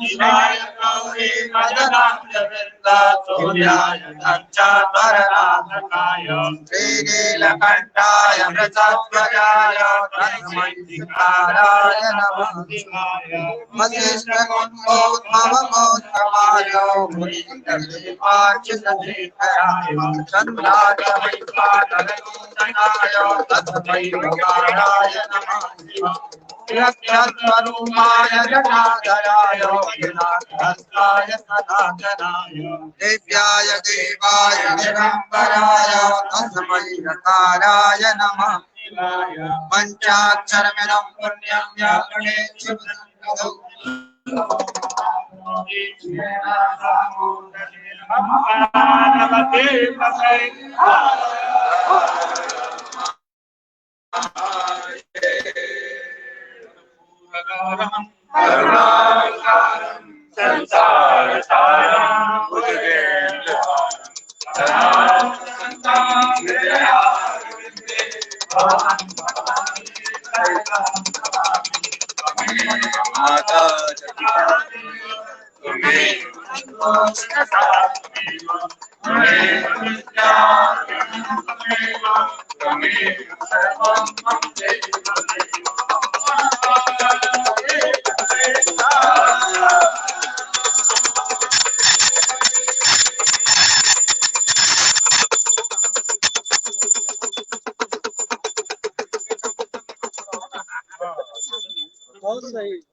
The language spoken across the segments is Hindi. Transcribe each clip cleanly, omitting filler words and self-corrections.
शिवाय गौरी भजनाम्यवृन्दा सूर्याय तच्चात्वरनाथकाय श्रीनीलकण्ठाय वृषध्वजाय धर्मैकाराय नमः शिवाय वसिष्ठगुणोद्भवमोत्तमाय मुनीन्द्रदेवाच्युतशेखराय चन्द्रार्कमैकाधरयोधनाय तद्वैकाराय नमः शिवाय यक्षस्वरूपाय जटाधराय विनाशहस्ताय सनातनाय दिव्याय देवाय दिगम्बराय तस्मै नकाराय नमः शिवाय पञ्चाक्षरमिदं पुण्यं व्याकरणेषु विसङ्गतौ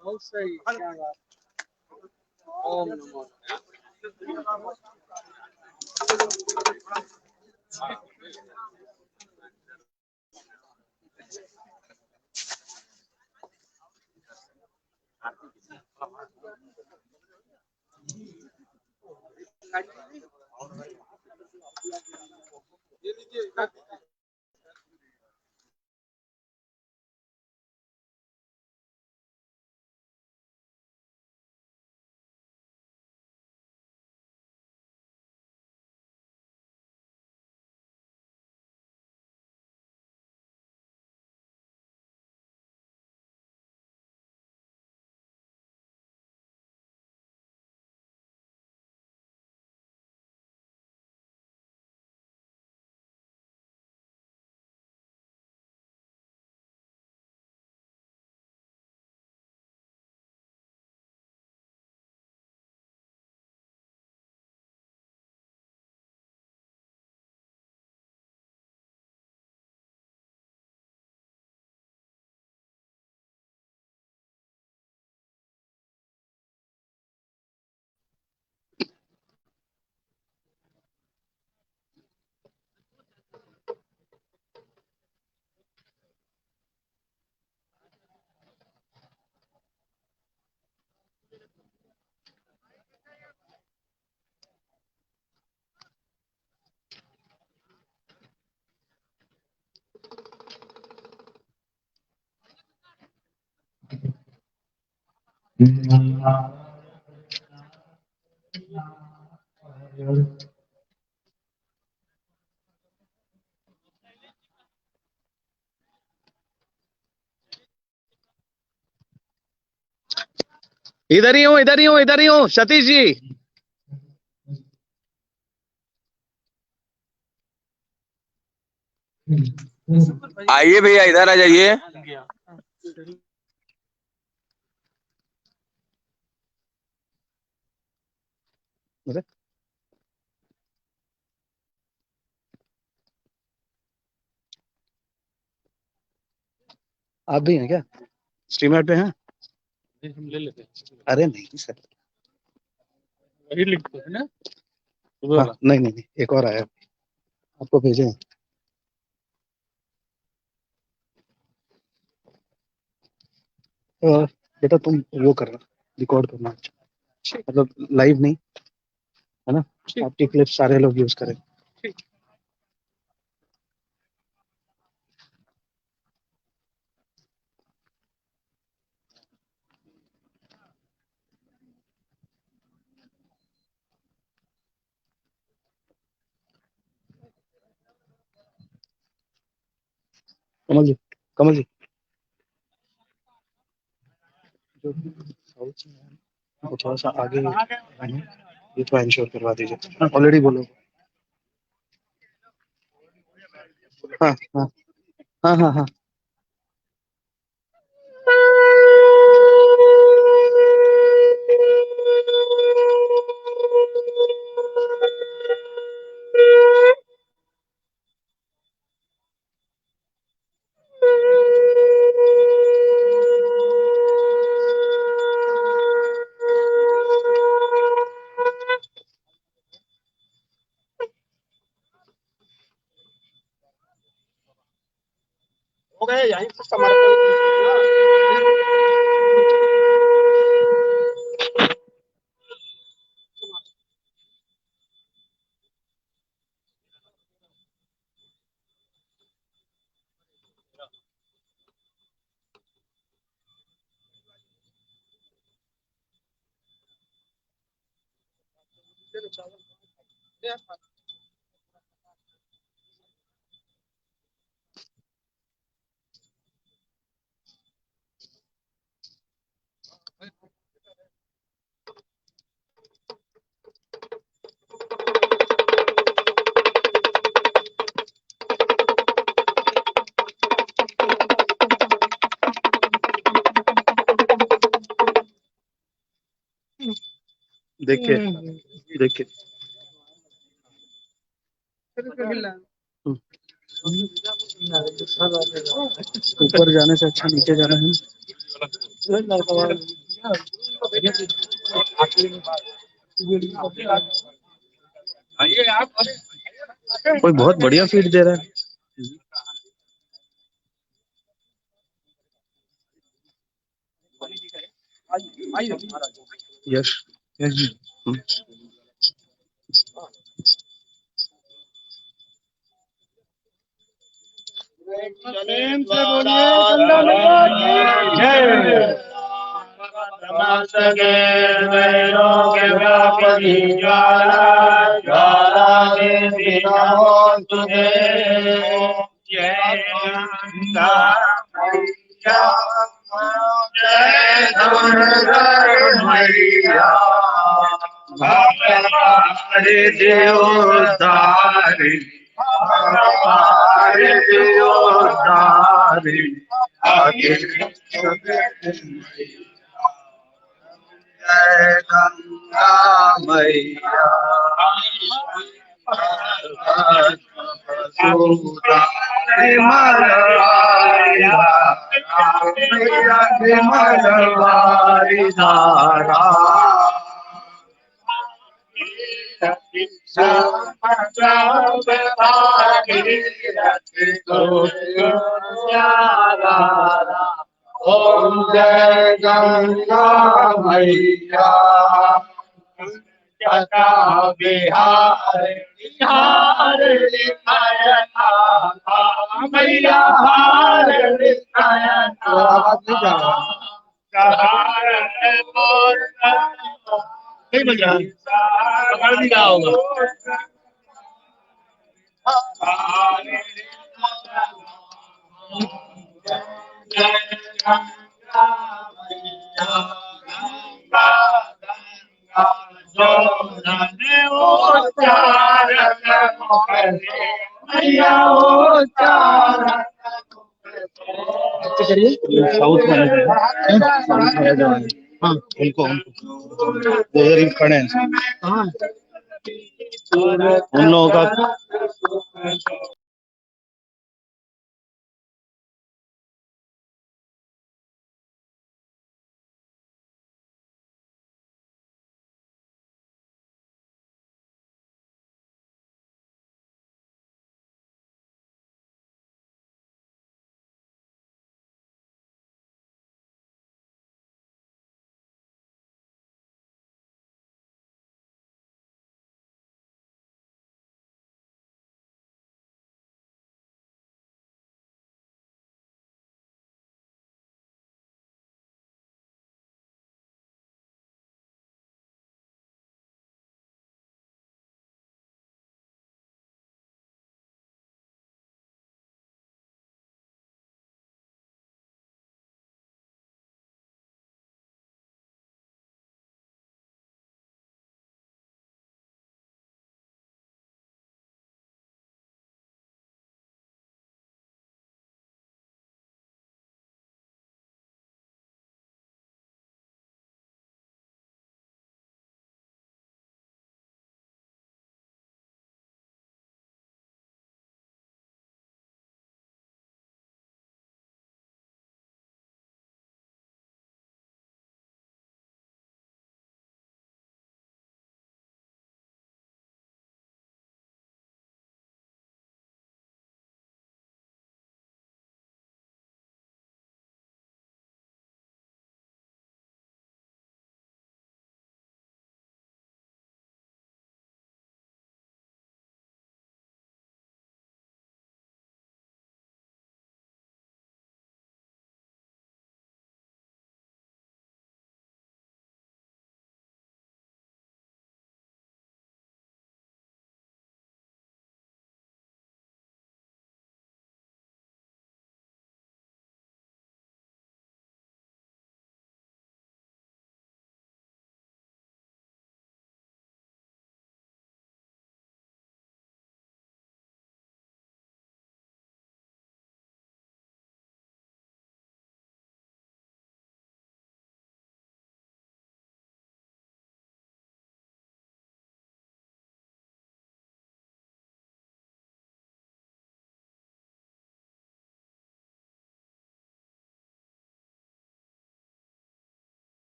बहुत सही क्या बात। ओम नमो इधर ही हूँ इधर ही हूँ इधर ही हूँ सतीश जी। आइए भैया इधर आ जाइए। आप भी हैं क्या स्ट्रीमर पे हैं? हम ले लेते हैं। अरे नहीं सर। वही लिख दो है ना। हाँ, नहीं नहीं नहीं एक और आया आपको भेजे हैं। बेटा तुम वो करना रिकॉर्ड करना मतलब लाइव नहीं है ना। आपकी क्लिप सारे लोग यूज करें। कमल जी कमल जी जो साउथ से है वो थोड़ा सा आगे आए हैं, ये तो इंश्योर करवा दीजिए। ऑलरेडी बोलो। हाँ हाँ हाँ हाँ हाँ। हो गए यहीं से समर्पण कीजिए ना। देखिए देखिए। ऊपर जाने से अच्छा नीचे जाना है। कोई बहुत बढ़िया फीड दे रहा है। यश यश जी। प्रेम से बोलिए गंगा जय। नमस्ते वैरोग्य व्यापी ज्वाला ज्वाला देवी नमोस्तुते जय गंगा मैया जय धनुर्धर मैया हमारे देवतारी हमारे देवतारी आगे जय गंगा मैया मलवारी धारा ओम जय गंगा मैया जटा बिहार बिहार लिखाया था मैया हार लिखाया था सहार मोर नहीं बज रहा पकड़ भी रहा होगा। साउथ वाले जो हैं, साउथ वाले जो हैं, हाँ उनको उनको उधर ही खड़े हैं। हाँ उन लोगों का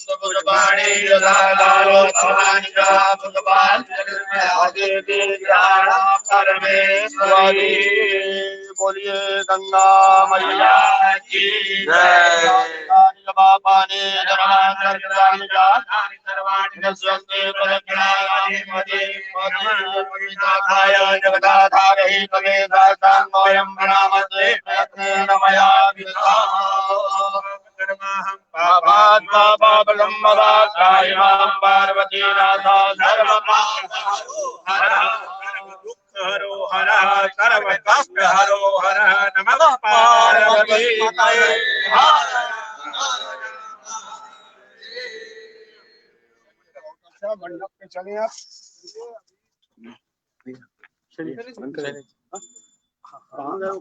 भगवानी यदालो समानिका भगवान परमेश्वरी। बोलिए गंगा मैया की जय। बाबा ने पार्वती नाथा सर्व हरो हर सर्व कष्ट हरो हर नमः पार्वती मंडप पे चले आप।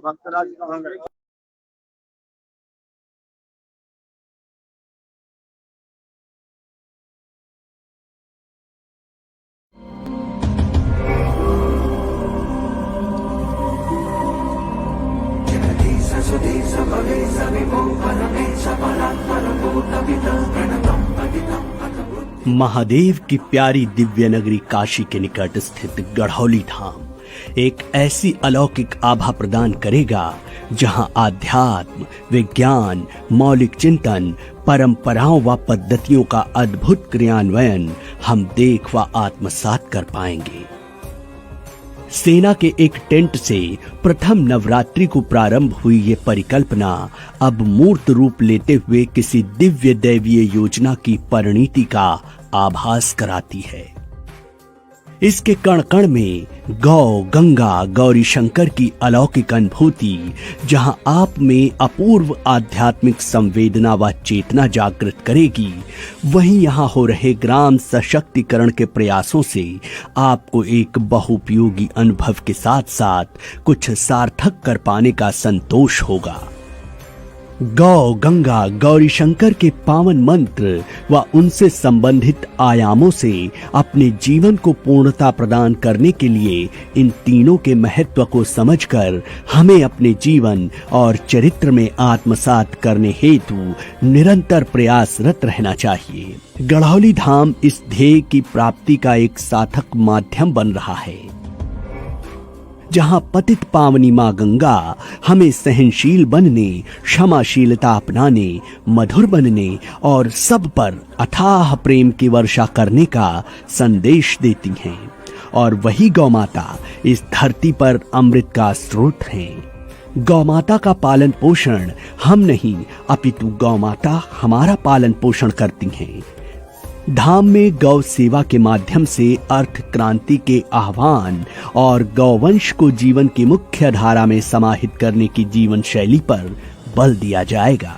भक्तराज कहाँ गए? महादेव की प्यारी दिव्य नगरी काशी के निकट स्थित गढ़ौली धाम एक ऐसी अलौकिक आभा प्रदान करेगा जहां आध्यात्म, विज्ञान, मौलिक चिंतन, परंपराओं व पद्धतियों का अद्भुत क्रियान्वयन हम देख व आत्मसात कर पाएंगे। सेना के एक टेंट से प्रथम नवरात्रि को प्रारंभ हुई ये परिकल्पना अब मूर्त रूप लेते हुए किसी दिव्य दैवीय योजना की परिणति का आभास कराती है। इसके कण कण में गौ, गंगा, गौरी शंकर की अलौकिक अनुभूति जहां आप में अपूर्व आध्यात्मिक संवेदना व चेतना जागृत करेगी, वहीं यहां हो रहे ग्राम सशक्तिकरण के प्रयासों से आपको एक बहुउपयोगी अनुभव के साथ साथ कुछ सार्थक कर पाने का संतोष होगा। गौ, गंगा, गौरी शंकर के पावन मंत्र व उनसे संबंधित आयामों से अपने जीवन को पूर्णता प्रदान करने के लिए इन तीनों के महत्व को समझकर हमें अपने जीवन और चरित्र में आत्मसात करने हेतु निरंतर प्रयासरत रहना चाहिए। गढ़ौली धाम इस ध्येय की प्राप्ति का एक सार्थक माध्यम बन रहा है, जहां पतित पावनी मां गंगा हमें सहनशील बनने, क्षमाशीलता अपनाने, मधुर बनने और सब पर अथाह प्रेम की वर्षा करने का संदेश देती हैं। और वही गौ माता इस धरती पर अमृत का स्रोत हैं। गौ माता का पालन पोषण हम नहीं अपितु गौ माता हमारा पालन पोषण करती हैं। धाम में गौ सेवा के माध्यम से अर्थ क्रांति के आह्वान और गौवंश को जीवन की मुख्य धारा में समाहित करने की जीवन शैली पर बल दिया जाएगा।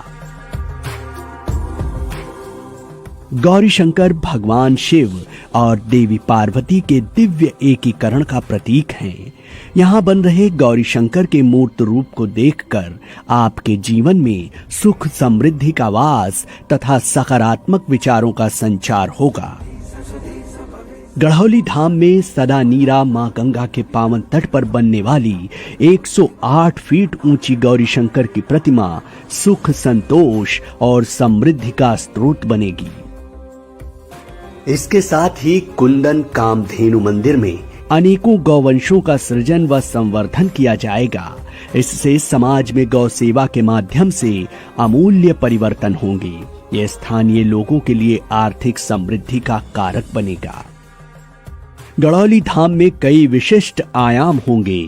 गौरी शंकर भगवान शिव और देवी पार्वती के दिव्य एकीकरण का प्रतीक हैं। यहाँ बन रहे गौरी शंकर के मूर्त रूप को देखकर आपके जीवन में सुख समृद्धि का वास तथा सकारात्मक विचारों का संचार होगा। गढ़ौली धाम में सदा नीरा मां गंगा के पावन तट पर बनने वाली 108 फीट ऊंची गौरी शंकर की प्रतिमा सुख, संतोष और समृद्धि का स्रोत बनेगी। इसके साथ ही कुंदन कामधेनु मंदिर में अनेकों गौवंशों का सृजन व संवर्धन किया जाएगा। इससे समाज में गौ सेवा के माध्यम से अमूल्य परिवर्तन होंगे। ये स्थानीय लोगों के लिए आर्थिक समृद्धि का कारक बनेगा। गढ़ौली धाम में कई विशिष्ट आयाम होंगे।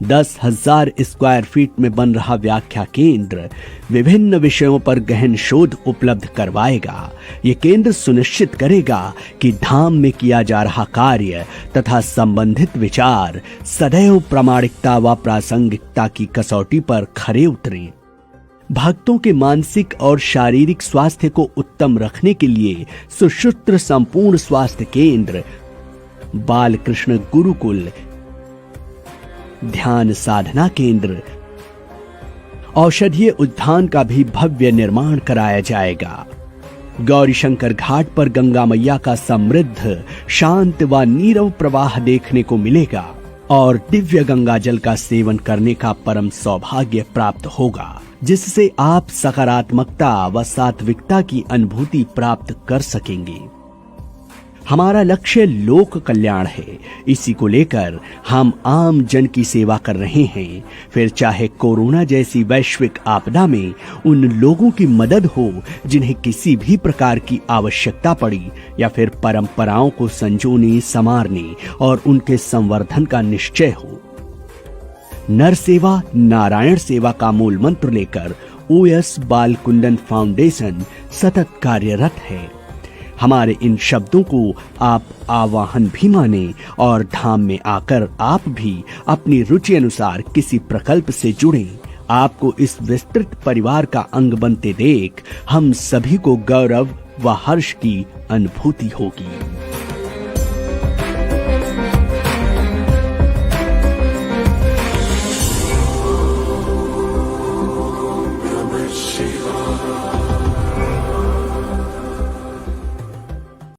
10,000 स्क्वायर फीट में बन रहा व्याख्या केंद्र विभिन्न विषयों पर गहन शोध उपलब्ध करवाएगा। ये केंद्र सुनिश्चित करेगा कि धाम में किया जा रहा कार्य तथा संबंधित विचार सदैव प्रामाणिकता व प्रासंगिकता की कसौटी पर खरे उतरें। भक्तों के मानसिक और शारीरिक स्वास्थ्य को उत्तम रखने के लिए सुश्रुत संपूर्ण स्वास्थ्य केंद्र, बालकृष्ण गुरुकुल, ध्यान साधना केंद्र, औषधीय उद्यान का भी भव्य निर्माण कराया जाएगा। गौरी शंकर घाट पर गंगा मैया का समृद्ध, शांत व नीरव प्रवाह देखने को मिलेगा और दिव्य गंगा जल का सेवन करने का परम सौभाग्य प्राप्त होगा। जिससे आप सकारात्मकता व सात्विकता की अनुभूति प्राप्त कर सकेंगे। हमारा लक्ष्य लोक कल्याण है, इसी को लेकर हम आम जन की सेवा कर रहे हैं। फिर चाहे कोरोना जैसी वैश्विक आपदा में उन लोगों की मदद हो जिन्हें किसी भी प्रकार की आवश्यकता पड़ी, या फिर परंपराओं को संजोने संवारने और उनके संवर्धन का निश्चय हो। नर सेवा नारायण सेवा का मूल मंत्र लेकर ओएस बालकुंदन फाउंडेशन सतत कार्यरत है। हमारे इन शब्दों को आप आवाहन भी माने और धाम में आकर आप भी अपनी रुचि अनुसार किसी प्रकल्प से जुड़ें। आपको इस विस्तृत परिवार का अंग बनते देख हम सभी को गौरव व हर्ष की अनुभूति होगी।